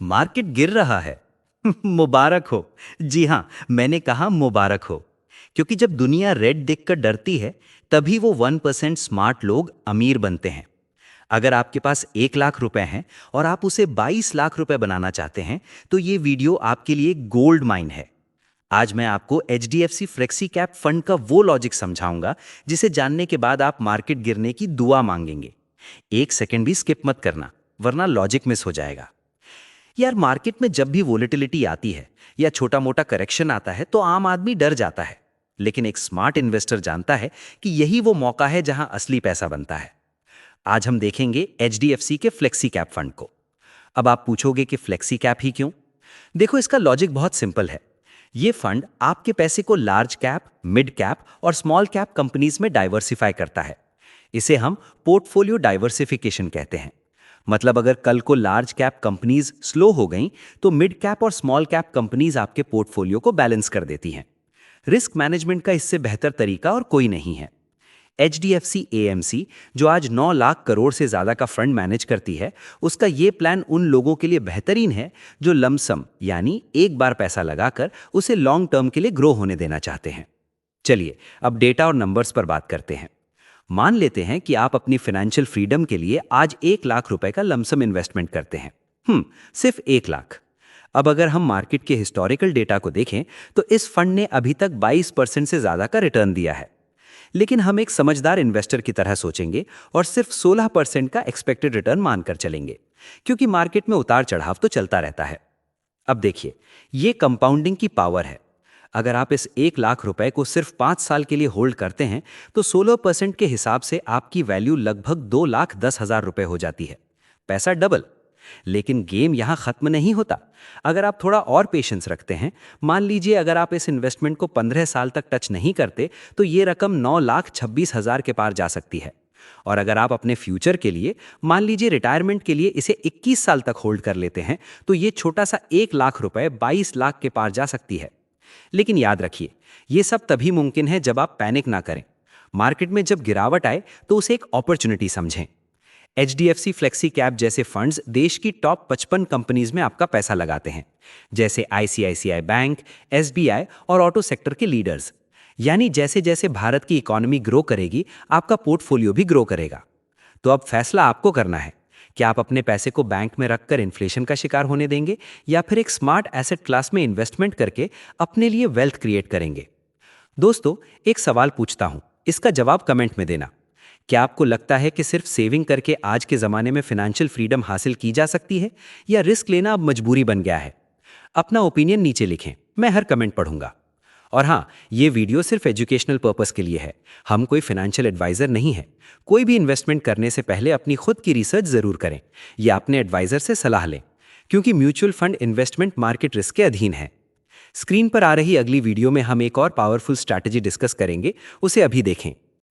Market गिर रहा है। मुबारक हो। जी हाँ, मैंने कहा मुबारक हो। क्योंकि जब दुनिया रेड देखकर डरती है, तभी वो 1% स्मार्ट लोग अमीर बनते हैं। अगर आपके पास 1 लाख रुपए हैं और आप उसे 22 लाख रुपए बनाना चाहते हैं, तो ये वीडियो आपके लिए गोल्ड माइन है। आज मैं आपको एचडीएफसी फ्लेक्सी कैप फंड का वो लॉजिक समझाऊंगा, जिसे जानने के बाद आप मार्केट गिरने की दुआ मांगेंगे। 1 सेकंड भी स्किप मत करना, वरना लॉजिक मिस हो जाएगा। यार, मार्केट में जब भी वोलेटिलिटी आती है या छोटा मोटा करेक्शन आता है तो आम आदमी डर जाता है। लेकिन एक स्मार्ट इन्वेस्टर जानता है कि यही वो मौका है जहां असली पैसा बनता है। आज हम देखेंगे एचडीएफसी के फ्लेक्सी कैप फंड को। अब आप पूछोगे कि फ्लेक्सी कैप ही क्यों? देखो, इसका लॉजिक बहुत सिंपल है। ये फंड आपके पैसे को लार्ज कैप, मिड कैप और स्मॉल कैप कंपनीज में डाइवर्सिफाई करता है। इसे हम पोर्टफोलियो डाइवर्सिफिकेशन कहते हैं। मतलब अगर कल को लार्ज कैप कंपनीज स्लो हो गईं, तो मिड कैप और स्मॉल कैप कंपनीज आपके पोर्टफोलियो को बैलेंस कर देती हैं। रिस्क मैनेजमेंट का इससे बेहतर तरीका और कोई नहीं है। एचडीएफसी एएमसी, जो आज 9 लाख करोड़ से ज्यादा का फंड मैनेज करती है, उसका ये प्लान उन लोगों के लिए बेहतरीन है जो लमसम यानी एक बार पैसा लगाकर उसे लॉन्ग टर्म के लिए ग्रो होने देना चाहते हैं। चलिए, अब डेटा और नंबर्स पर बात करते हैं। मान लेते हैं कि आप अपनी फाइनेंशियल फ्रीडम के लिए आज 1 लाख रुपए का लमसम इन्वेस्टमेंट करते हैं। सिर्फ 1 लाख। अब अगर हम मार्केट के हिस्टोरिकल डेटा को देखें, तो इस फंड ने अभी तक 22% से ज्यादा का रिटर्न दिया है। लेकिन हम एक समझदार इन्वेस्टर की तरह सोचेंगे और सिर्फ 16% का एक्सपेक्टेड रिटर्न मानकर चलेंगे, क्योंकि मार्केट में उतार चढ़ाव तो चलता रहता है। अब देखिए, ये कंपाउंडिंग की पावर है। अगर आप इस 1 लाख रुपए को सिर्फ 5 साल के लिए होल्ड करते हैं, तो 16% के हिसाब से आपकी वैल्यू लगभग 2,10,000 रुपए हो जाती है। पैसा डबल। लेकिन गेम यहां खत्म नहीं होता। अगर आप थोड़ा और पेशेंस रखते हैं, मान लीजिए अगर आप इस इन्वेस्टमेंट को 15 साल तक टच नहीं करते, तो ये रकम 9,26,000 के पार जा सकती है। और अगर आप अपने फ्यूचर के लिए, मान लीजिए रिटायरमेंट के लिए, इसे 21 साल तक होल्ड कर लेते हैं, तो ये छोटा सा 1 लाख रुपए 22 लाख के पार जा सकती है। लेकिन याद रखिए, ये सब तभी मुमकिन है जब आप पैनिक ना करें। मार्केट में जब गिरावट आए, तो उसे एक अपॉर्चुनिटी समझें। एचडीएफसी फ्लेक्सी कैप जैसे फंड्स देश की टॉप 55 कंपनीज में आपका पैसा लगाते हैं, जैसे आईसीआईसीआई बैंक, एसबीआई और ऑटो सेक्टर के लीडर्स। यानी जैसे जैसे भारत की इकोनॉमी ग्रो करेगी, आपका पोर्टफोलियो भी ग्रो करेगा। तो अब फैसला आपको करना है। क्या आप अपने पैसे को बैंक में रखकर इन्फ्लेशन का शिकार होने देंगे, या फिर एक स्मार्ट एसेट क्लास में इन्वेस्टमेंट करके अपने लिए वेल्थ क्रिएट करेंगे? दोस्तों, एक सवाल पूछता हूं, इसका जवाब कमेंट में देना। क्या आपको लगता है कि सिर्फ सेविंग करके आज के ज़माने में फाइनेंशियल फ्रीडम हासिल की जा सकती है, या रिस्क लेना अब मजबूरी बन गया है? अपना ओपिनियन नीचे लिखें, मैं हर कमेंट पढ़ूंगा। और हाँ, ये वीडियो सिर्फ एजुकेशनल पर्पस के लिए है। हम कोई फाइनेंशियल एडवाइजर नहीं है। कोई भी इन्वेस्टमेंट करने से पहले अपनी खुद की रिसर्च जरूर करें या अपने एडवाइजर से सलाह लें, क्योंकि mutual fund investment market risk के अधीन है। स्क्रीन पर आ रही अगली वीडियो में हम एक और पावरफुल स्ट्रैटेजी डिस्कस करेंगे, उसे अभी देखें।